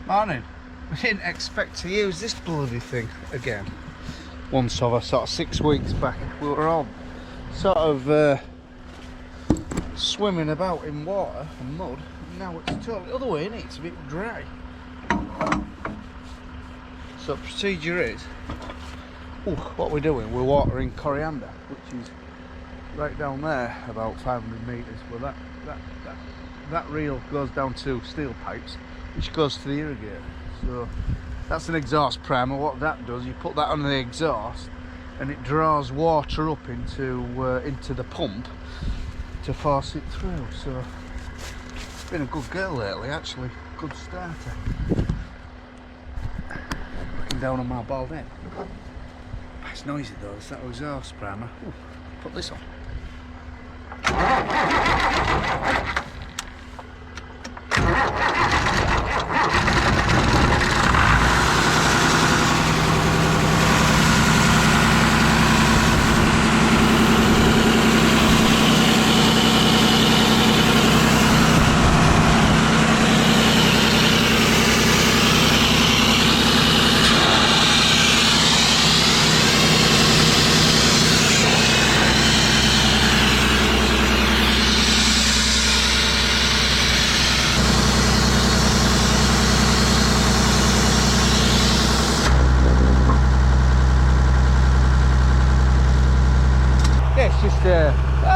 Morning. I didn't expect to use this bloody thing again. Once over sort of 6 weeks back, we were all sort of swimming about in water and mud. And now it's totally the other way, innit? It's a bit dry. So the procedure is, what we're doing, we're watering coriander, which is right down there, about 500 metres. Well, that reel goes down to steel pipes, which goes to the irrigator. So that's an exhaust primer. What that does, you put that on the exhaust and it draws water up into the pump to force it through. So it's been a good girl lately, actually. Good starter. Looking down on my bald head. It's noisy though, it's that exhaust primer. Ooh, put this on.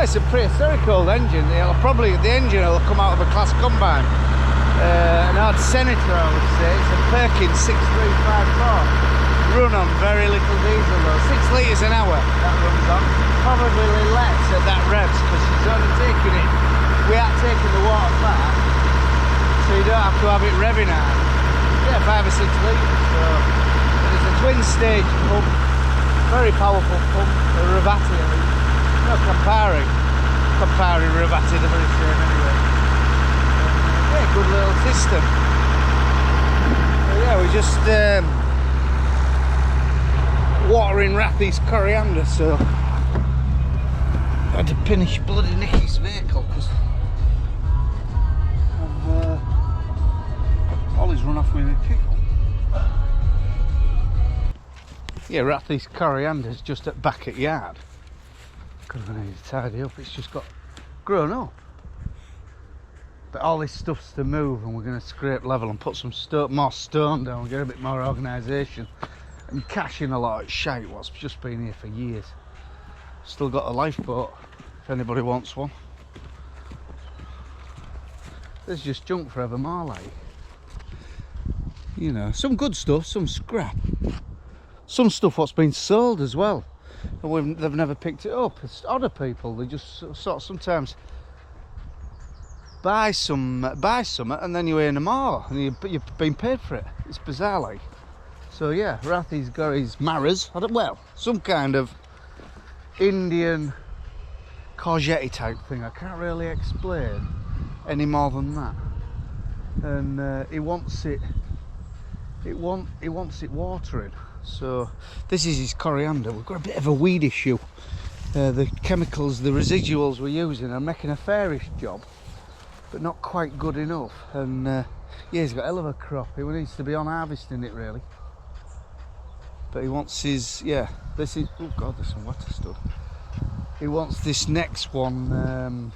It's a prehistoric old engine. The engine will come out of a class combine. An odd Senator, I would say. It's a Perkins 6354. Run on very little diesel though. 6 litres an hour that runs on. Probably less at that revs because she's only taking it. We are taking the water flat, so you don't have to have it revving out. Yeah, 5 or 6 litres. So it's a twin stage pump, very powerful pump, a Ravati at least. No comparing Ravati, they're very same anyway. Yeah, good little system. So yeah, we're just watering Rathy's coriander, so I had to finish bloody Nicky's vehicle because Ollie's run off with a pickle. Yeah, Rathy's coriander's just at back at yard. I'm going to need to tidy up, it's just got grown up. But all this stuff's to move and we're going to scrape level and put some more stone down, get a bit more organisation and cash in a lot of shite what's just been here for years. Still got a lifeboat if anybody wants one. There's just junk forever more, like. You know, some good stuff, some scrap. Some stuff what's been sold as well. And they've never picked it up. It's other people, they just sort of sometimes buy some and then you earn more and you've been paid for it. It's bizarre, like. So yeah, Rathy's got his maras, some kind of Indian courgette type thing. I can't really explain any more than that. And he wants it watering. So this is his coriander. We've got a bit of a weed issue. The chemicals, the residuals we're using are making a fairish job, but not quite good enough. And yeah, he's got a hell of a crop. He needs to be on harvesting it really. But he wants his, this is, oh god, there's some water stood. He wants this next one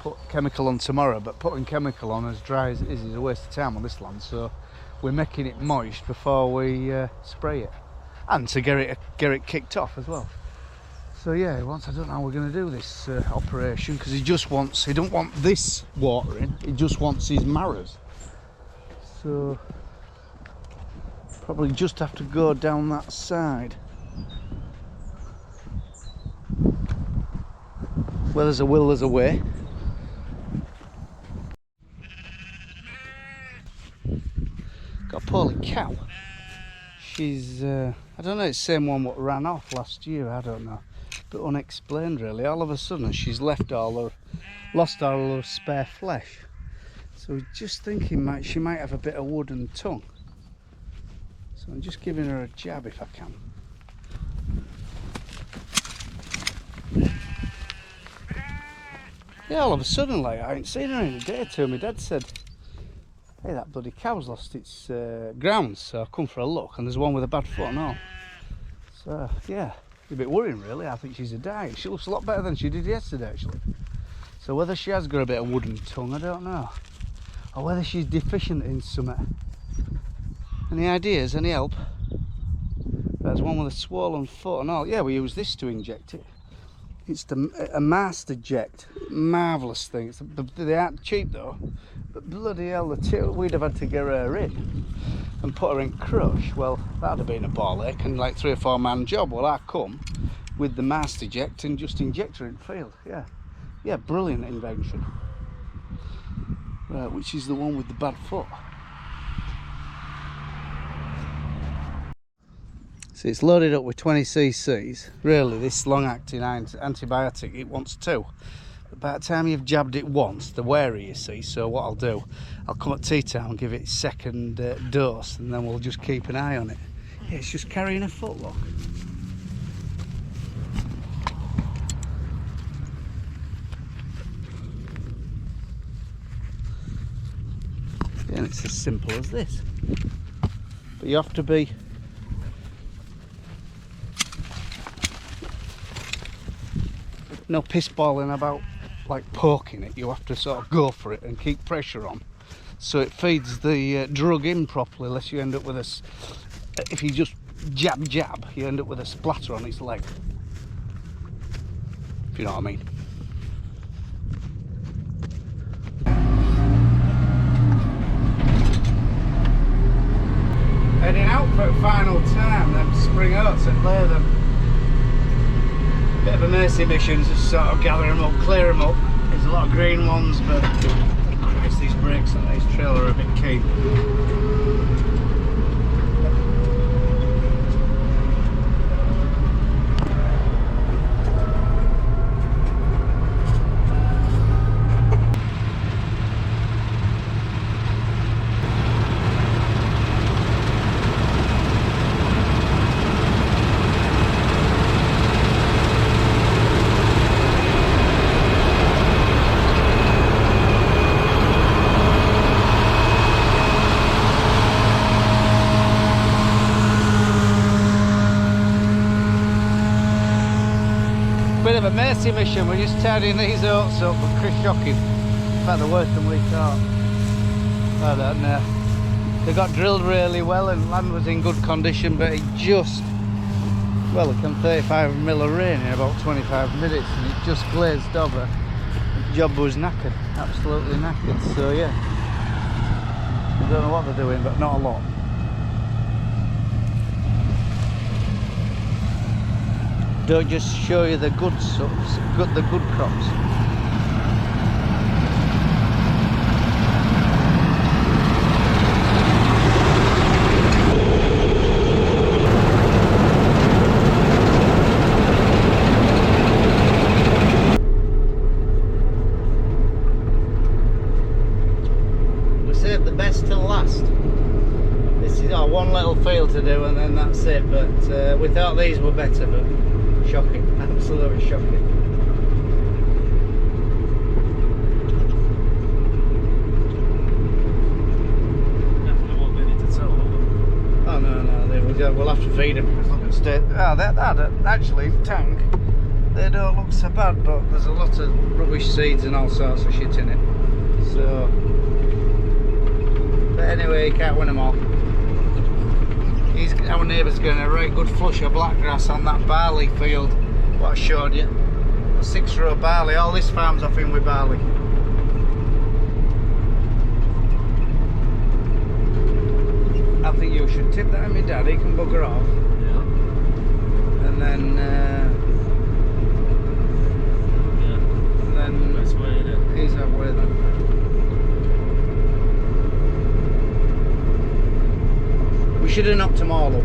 put chemical on tomorrow, but putting chemical on as dry as it is a waste of time on this land. So we're making it moist before we spray it, and to get it kicked off as well. So yeah, I don't know how we're going to do this operation, because he don't want this watering, he just wants his maras. So probably just have to go down that side. Where there's a will, there's a way. Got a poorly cow. She's, I don't know, it's the same one what ran off last year, I don't know. But unexplained really. All of a sudden she's lost all her spare flesh. So we're just thinking she might have a bit of wooden tongue. So I'm just giving her a jab if I can. Yeah, all of a sudden, like, I ain't seen her in a day or two. My dad said Hey, that bloody cow's lost its grounds, so I've come for a look, and there's one with a bad foot and all. So, yeah, it's a bit worrying really. I think she's a diet. She looks a lot better than she did yesterday, actually. So whether she has got a bit of wooden tongue, I don't know. Or whether she's deficient in something. Any ideas? Any help? There's one with a swollen foot and all. Yeah, we use this to inject it. It's a master eject. Marvellous thing. They aren't cheap though. But bloody hell, we'd have had to get her in and put her in crush. Well, that'd have been a ball ache and like 3 or 4 man job. Well, I come with the master eject and just inject her in field. Yeah, yeah, brilliant invention. Right, which is the one with the bad foot. So it's loaded up with 20 cc's. Really, this long-acting antibiotic, it wants 2. But by the time you've jabbed it once, the wary, you see. So what I'll do, I'll come at tea time and give it second dose, and then we'll just keep an eye on it. Yeah, it's just carrying a footlock. Yeah, and it's as simple as this. But you have to be no piss balling about like poking it. You have to sort of go for it and keep pressure on so it feeds the drug in properly, unless you end up with if you just jab you end up with a splatter on its leg, if you know what I mean. Heading out for a final time, them spring oats and lay them. Bit of a mercy mission, just sort of gather them up, clear them up. There's a lot of green ones, but Christ, these brakes on this trailer are a bit keen. Bit of a mercy mission, we're just tidying these oats up, but Chris shocking. In fact, they're worse than we thought. I don't know. They got drilled really well and land was in good condition, but it just, well, it came 35 mil of rain in about 25 minutes and it just glazed over. The job was knackered, absolutely knackered, so yeah. I don't know what they're doing, but not a lot. Don't just show you the good subs, the good crops. We saved the best till last. This is our one little field to do and then that's it, but we thought these were better, but shocking, absolutely shocking. Definitely won't be need to tell them. Oh no, we'll have to feed them. Look at state. Oh, that actually tank. They don't look so bad, but there's a lot of rubbish seeds and all sorts of shit in it. So, but anyway, you can't win them all. Our neighbour's getting a right good flush of blackgrass on that barley field, what I showed you. A 6-row barley, all this farm's off in with barley. I think you should tip that in my dad, he can bugger off. Yeah. And then Best way, innit? he's that way then. We should have knocked them all up.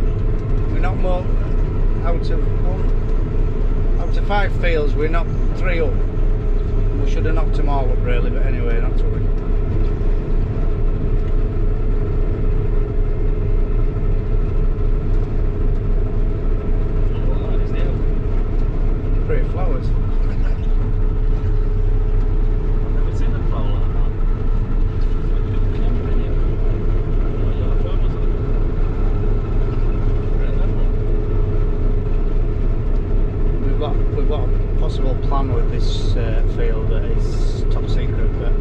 We knocked more out of 5 fields. We knocked 3 up. We should have knocked them all up really, but anyway, not to worry. Pretty flowers. I've never seen them flower like that. possible plan with this field that is top secret, but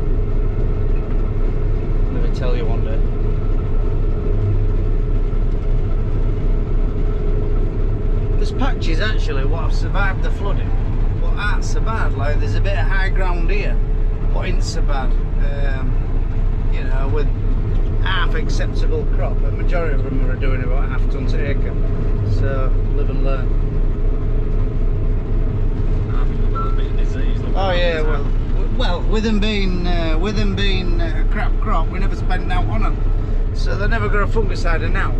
I'll never tell you one day. There's patches actually what have survived the flooding, but aren't so bad. Like there's a bit of high ground here, but ain't so bad. You know, with half acceptable crop, but majority of them are doing about half tons an acre. So live and learn. Oh yeah, well, with them being a crap crop, we never spend out on them, so they're never got a fungicide now.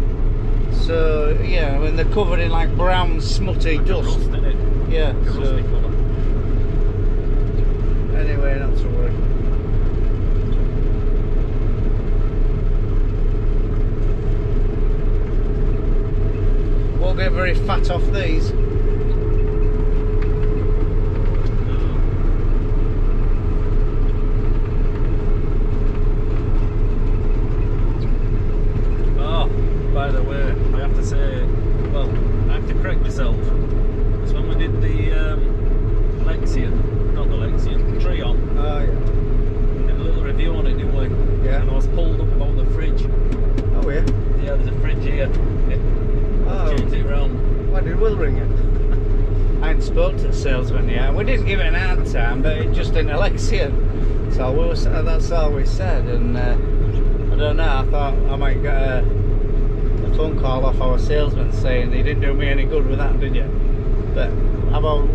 So yeah, when they're covered in like brown smutty like dust, rust, isn't it? yeah. Like a rusty colour. Anyway, not to worry. Won't get very fat off these. By the way, I have to say, well, I have to correct myself. Because when we did the Lexion, not the Lexion, Treon, Oh yeah. we did a little review on it, didn't we? Yeah. And I was pulled up about the fridge. Oh yeah. Yeah, there's a fridge here. Oh. Changed it round. Why did Will ring it? I hadn't spoke to the salesman yet. We didn't give it an hard time, but it just didn't Alexian. So that's all we said, and I don't know. I thought I might get a phone call off our salesman saying he didn't do me any good with that, did you? But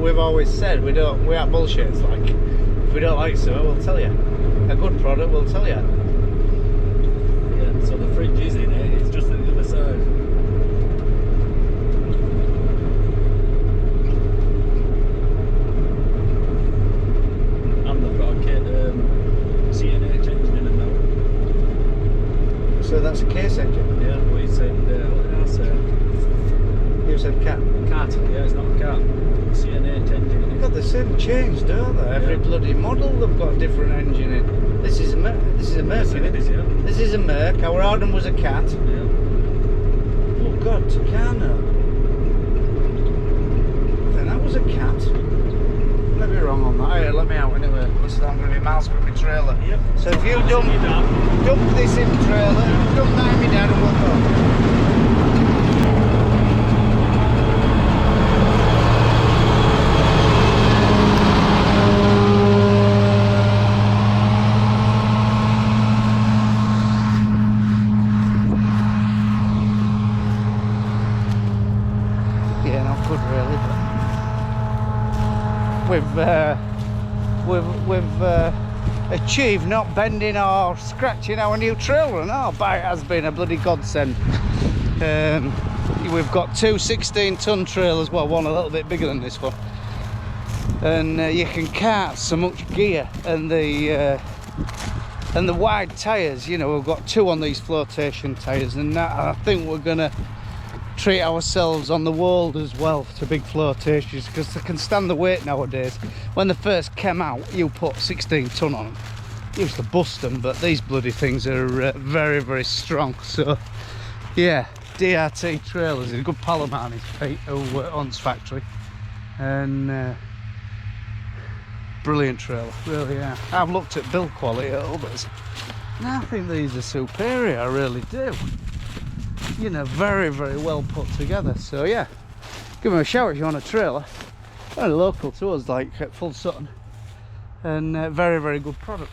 we've always said we aren't bullshits. Like if we don't like something, we'll tell you. A good product, we'll tell you. Yeah. So the fridge is in it. It's just on the other side. And they've got a CNH engine in it now. So that's a case engine. Yeah. We said what did I say? You said cat. Cat. Yeah, it's not a cat. CNH engine. God, they seem changed, don't they? Every bloody model they've got a different engine in. This is a Merc, isn't it? It is, yeah. This is a Merc. Our Arden was a cat. Yeah. Oh God, Tucano. Then that was a cat. Maybe wrong on that. Hey, let me out anyway. Listen, I'm going to be miles from my trailer. Yep. So if you dump this in the trailer, dump that in my dad and we'll go. Yeah, not good really, but we've achieved not bending or scratching our new trailer, and our bite has been a bloody godsend. We've got two 16-ton trailers, well, one a little bit bigger than this one, and you can cart so much gear, and the wide tyres, you know, we've got two on these flotation tyres, and that, I think we're gonna treat ourselves on the Wold as well to big flotations, because they can stand the weight nowadays. When they first came out, you put 16 ton on them, you used to bust them, but these bloody things are very, very strong. So yeah, DRT trailers is a good pal of mine, Pete, who owns factory, and brilliant trailer, really. Yeah, I've looked at build quality at others, and I think these are superior, I really do. You know, very, very well put together. So yeah, give them a shout if you want a trailer. Very local to us, like at Full Sutton, and very, very good product.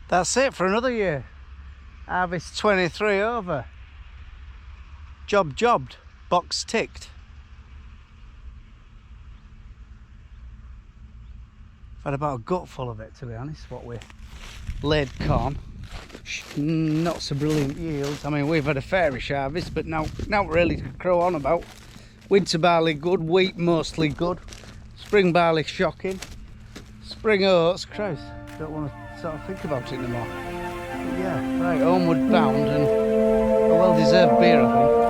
That's it for another year. Harvest 23 over. Job jobbed, box ticked. I've had about a gut full of it, to be honest, what with laid corn. Not so brilliant yields. I mean, we've had a fairish harvest, but not really to crow on about. Winter barley good, wheat mostly good. Spring barley shocking. Spring oats, Christ, don't want to sort of think about it anymore. But yeah, right, homeward bound and a well-deserved beer, I think.